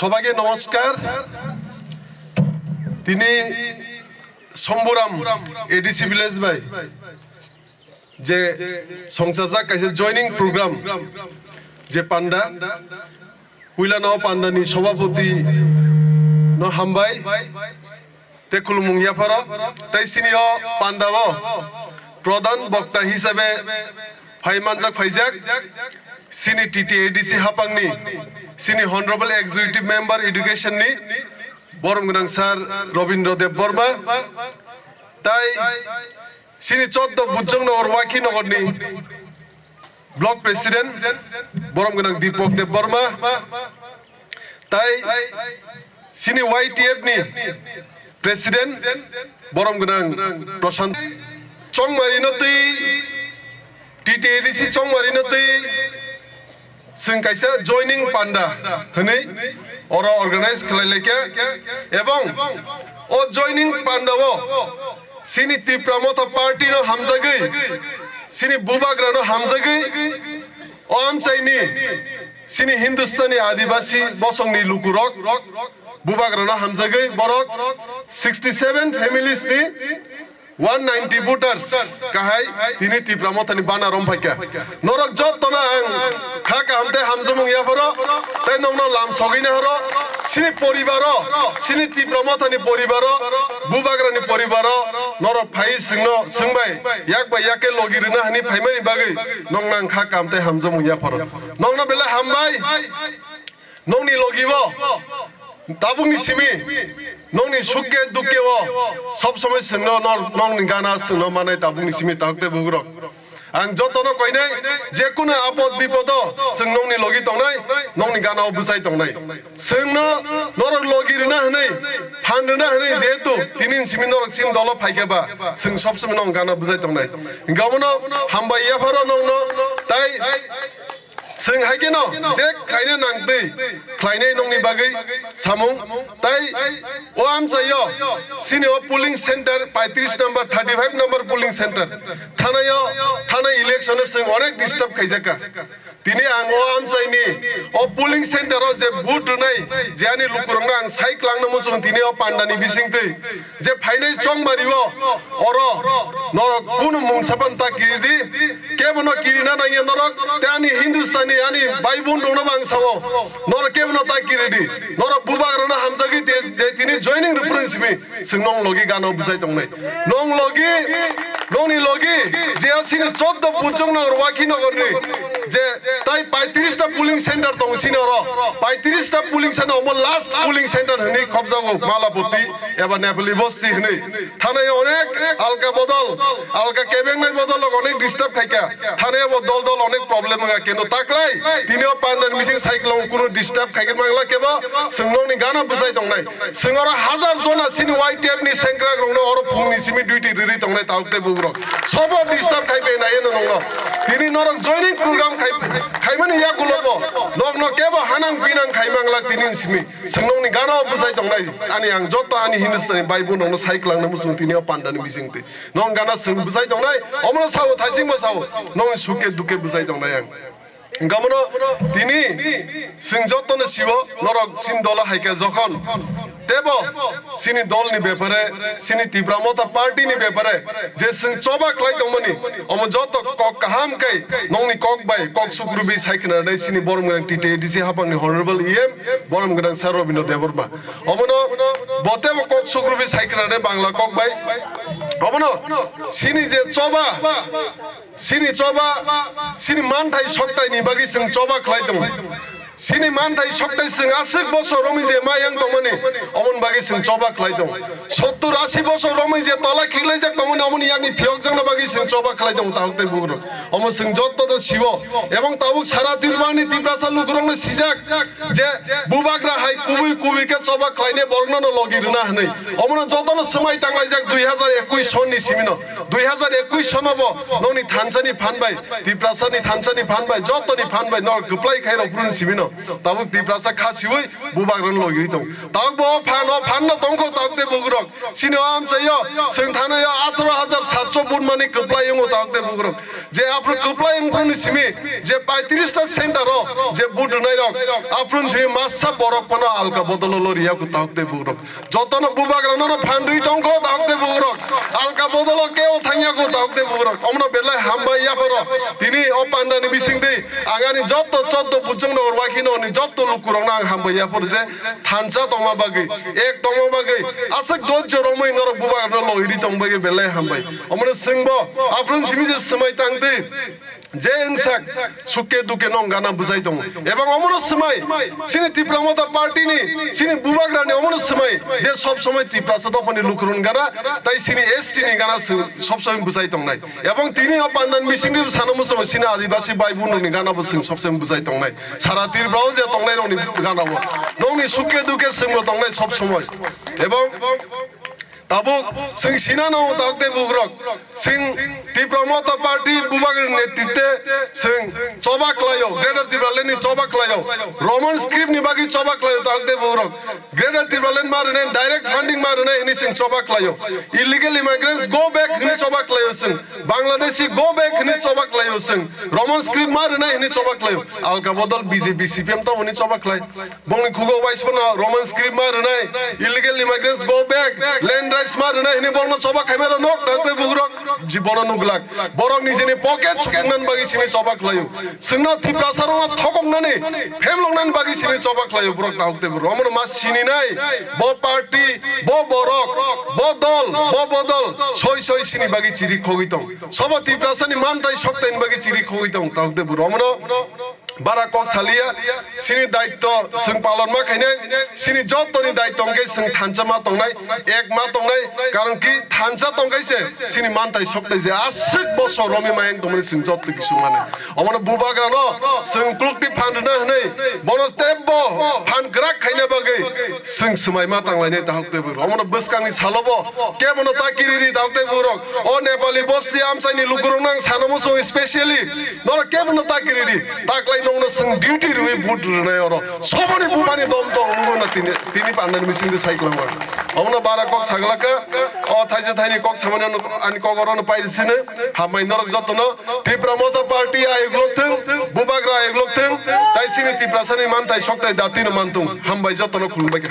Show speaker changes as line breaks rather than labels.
সবাইকে নমস্কার। তিনি শম্ভুরাম এডিসি ভিলেজ ভাই যে সংসাজাক কাইছে জয়নিং প্রোগ্রাম যে পান্ডা হুইলানো পান্ডানি সভাপতি ন হামবাই তে খুলুমুংয়াফার তাই সিনিয় পান্ডাব প্রধান বক্তা হিসাবে ফাইমানজাক ফাইজাক সিনি টিটি এডিসি হাপাংনি সিনি হনরেবল এক্সিকিউটিভ মেম্বার এডুকেশন নি বরম গোনাং স্যার রবীন্দ্র দেব বর্মা তাই সিনি 14 বুজংনগর ওয়াকিনগরনি ব্লক প্রেসিডেন্ট বরম গোনাং দীপক দেব বর্মা তাই সিনি ওয়াইটিএফ নি প্রেসিডেন্ট বরম গোনাং প্রশান্ত চংমারিনতৈ টিটি এডিসি চংমারিনতৈ जों कायसा जयनिं पान्डा हनै अर अर्गानाइज खालायलायके एवं ओ जयनिं पान्डाव सिनि तिप्रामथा पार्टी न हामजागै सिनि बुबाग्रानो हामजागै ओ आमचाइनि सिनि हिंदुस्तानी आदिवासी बसंनि लुकुरक बुबाग्रानो हामजागै बरक 67 फैमिलीज नि 190 voters kahai tini tipramothani bana romphaikia norok jottona ang khaka hamte hamjumung yaforo tai nongno lam sogine horo sini poribaro sini tipramothani poribaro bubagrani poribaro norok phai singno singbai yakba yake logirina hani phaimani bagai nongnang khaka hamte hamjumung yaforo nongno bela hambai nongni logibo ताबुंनि Simi नंनि सुखे दुखे वो सब समय संनो नंनि गाना संनो माने ताबुंनि सिमी ताकते बुग्रो आं जतनो कइनाय जेकुनो आपद विपद जों नंनि लगी तंनाय नंनि गानाव बुजाय तंनाय जोंनो नरक लगिरना हनै फानरना हनै जेहेतु तिनिन सिमी नरक सिम दल फाइकेबा जों सब समय नं गाना बुजाय तंनाय गावनो हामबाय याफारो नंनो ताय जों हायकेनो जे खायनो नांदै खायनाय नंनि बागै सामुं ताय ओ आमचायो सिनि ओ polling centre 35 number 35 number polling centre थानायो थाना इलेक्शन जों अनेक डिस्टार्ब खायजाका दिनै आं ओ आमचाइनि ओ पुलिंग सेंटराव जे बुथ होनाय जेआनि लुकुरंना आं साइक लांनो मोसं दिनै ओ पान्डानि बिसिंदै जे फाइनाय चंबारिबो अर नरक कुनु मुंसापान ता किरिदि केबनो किरिना नाय नरक त्यानि हिंदुस्तानी यानी बाइबुन दंना बांसावो नरक केबनो ता किरिदि नरक बुबाग्रना हामजागि जे दिनै जयनिं रिप्रेजेन्टसिमि जों नं लगी गानो बुजाय दंनाय नं लगी नंनि लगी जे आसिनि 14 बुजंनगर वाकिनगरनि जे ताई 35 टा पुलिंग सेंटर दं सिनर 35 टा पुलिंग सेंटर अम लास्ट पुलिंग सेंटर हनै खबजागो मालापति एबा नेपाली बस्ती हनै थानाय अनेक आलका बदल आलका केबेंनाय बदल अनेक डिस्टार्ब खायका थानाय बदल दल अनेक प्रॉब्लेम गा केनो ताकलाय दिनै पान्डान मिसिं साइक्लং कुनु डिस्टार्ब खायगोन मांगला केबा जोंनोनि गाना बुजाय दंनाय जोंर हाजार जना सिनि वाइटिएफ नि सेंग्रा ग्रंनो अर फुंनि सिमि ड्यूटी रिरि दंनाय ताउते बुग्रो सब डिस्टार्ब खायबे नायनो नंगो दिनै नरक जयनिं प्रोग्राम खायमानि या गुलबो नगनो केबो हानां बिनां खायमांला दिनै सिमि जोंनोनि गाना बुजाय दंनाय आनि आं जत आनि हिंदुस्तानी बाइबु नंनो साइक्लांनो मुसुं दिनै पान्डानि मिसिंते नं गाना जों बुजाय दंनाय अमनो सावो थाइसिंबो सावो नं सुखे दुखे बुजाय दंनाय आं गामनो दिनै जों जतनो सिबो नरक सिन दल हायके जखन तेबो सिनि दलनि बेपारे सिनि तिब्रामथा पार्टीनि बेपारे जे जों चबा क्लाय दंमोनि अम जत कक काहाम कै नंनि कक बाय कक सुग्रुबि सायखनानै सिनि बरम गोनां टिटे एडिसि हापांनि हनरेबल इएम बरम गोनां सार रबीन्द्र देबबर्मा अमनो बतेबो कक सुग्रुबि सायखनानै बांला कक बाय अमनो सिनि जे चबा सिनि मानथाय सक्तायनि बागै जों चबा क्लाय दं सिनि मानथाय सक्ताय जों 80 बोसोर रमै जे मायां दंमोनि अमन बागै जों चबा क्लाय दं 70 80 बोसोर रमै जे तला खिलाय जाक दंमोन अमन यानि फियक जोंना बागै जों चबा क्लाय दं ताउते बुग्रो अमन जों जत्त द सिबो एवं ताबुक सारा तिरबांनि तिब्रासा लुग्रंनो सिजाक जे बुबाग्रा हाय कुबि के चबा क्लायने बर्णन लगिरना हनै अमन जतनो समय तांलाय जाक 2021 सननि सिमिनो 2021 सनबो ननि थानसानि फानबाय तिब्रासानि थानसानि फानबाय जतनि फानबाय नर गप्लाय खायरो पुरुन सिमिनो no tabuk tiprasa khasiwi bubagrang logiri tong tabuk bo fan no tongko tabuk te bugrok sini am sayo sing thana yo 18700 bun mani kuplai yung tabuk te bugrok je apro kuplai yung pun simi je 35 ta center ro je bud nai rok aprun simi massa borok pana alka bodolo loria ku tabuk te bugrok jotono bubagrang no fan ri tongko tabuk te bugrok alka bodolo keo thanya ku tabuk te bugrok omno belai hamba ya poro tini o panda ni bising dei agani jotto jotto bujung no wakino ni jotto lukurong na hamba ya poro je thancha tongma bagi ek tongma bagi asak doj joromai nor bubagrang no loiri tong bagi belai hamba omno singbo aprun simi je samai tang dei যে ইনসাক সুকে দুকে নং গানা বুঝাই দং এবং অমন সময় সিনি তীব্রমতা party নি সিনি বুবাগ্রানি অমন সময় যে সব সময় তীব্রাসা দপনি লুকরুন গানা তাই সিনি এসটি নি গানা সব সময় বুঝাই দং নাই এবং তিনি অপান্দান মিসিং নি সানমু সময় সিনি আদিবাসী ভাই বোন নি গানা বুঝিং সব সময় বুঝাই দং নাই সারা তীব্রাও যে দং নাই ননি গানা বো নংনি সুকে দুকে সিংহ দং নাই সব সময় এবং tabuk sing sinano takde bugrok sing Tipra Motha party বুবাগের নেতৃত্বে সিং চবাক লায়ো গ্রেটার তীব্রালেনি চবাক লায়ো রোমান স্ক্রিপ্ট নি বাকি চবাক লায়ো takde bugrok গ্রেটার তীব্রালেন মারনে ডাইরেক্ট ফান্ডিং মারনে ইনি সিং চবাক লায়ো ইলিগাল ইমিগ্রেন্টস গো ব্যাক ইনি চবাক লায়ো সিং বাংলাদেশি গো ব্যাক ইনি চবাক লায়ো সিং রোমান স্ক্রিপ্ট মারনে ইনি চবাক লায়ো আলকা বদল বিজেপি সিপিএম তো উনি চবাক লাই বংনি খুগো বাইসপনা রোমান স্ক্রিপ্ট মারনে illegal immigrants go back land rights মারনে ইনি বংনা চবাক খাইমেরা নক takde bugrok জীবন নুগলাক borok ni jini pocket chuknan bagi sini chobak layo singna thiprasarona thokoknani femlongnan bagi sini chobak layo borok taukte romon mas sini nai bo party bo borok bo dol bo bodol soi sini bagi chiri khogitong sobo thiprasani mantai shoktain bagi chiri khogitong taukte romono bara kok salia sini daitto sing palon ma khaine sini jottoni daitto ngai sing thancha ma tongnai ek ma tongnai karon ki thancha tongkai se sini mantai shoktai je asik bosor romi mayang tongmani sing jotto kisu mane omono bubagra no sing klukti phan na hnai bonus tebbo phan grak khaine bagai sing smai ma tanglai ne tahokte bu omono buskangni salobo kemono takiri tahokte burok o nepali bosti amsaini lukurong nang sanomo so especially nora kemono takiri taklai nongno sing duty rui bud rnai oro soboni bumani dom tong nuno tini pandan mising de cyclang omono bara kok saglaka o thaise thaini kok samane ani kogoron paisine hamai norok jotono Tipra Motha party আইগ্লোকথং বুবাগ্রা আইগ্লোকথং তাই সিনি তীব্রাসানি মানতাই শক্তাই দাতিনো মানতুং হামবাই যতনো খুলবাই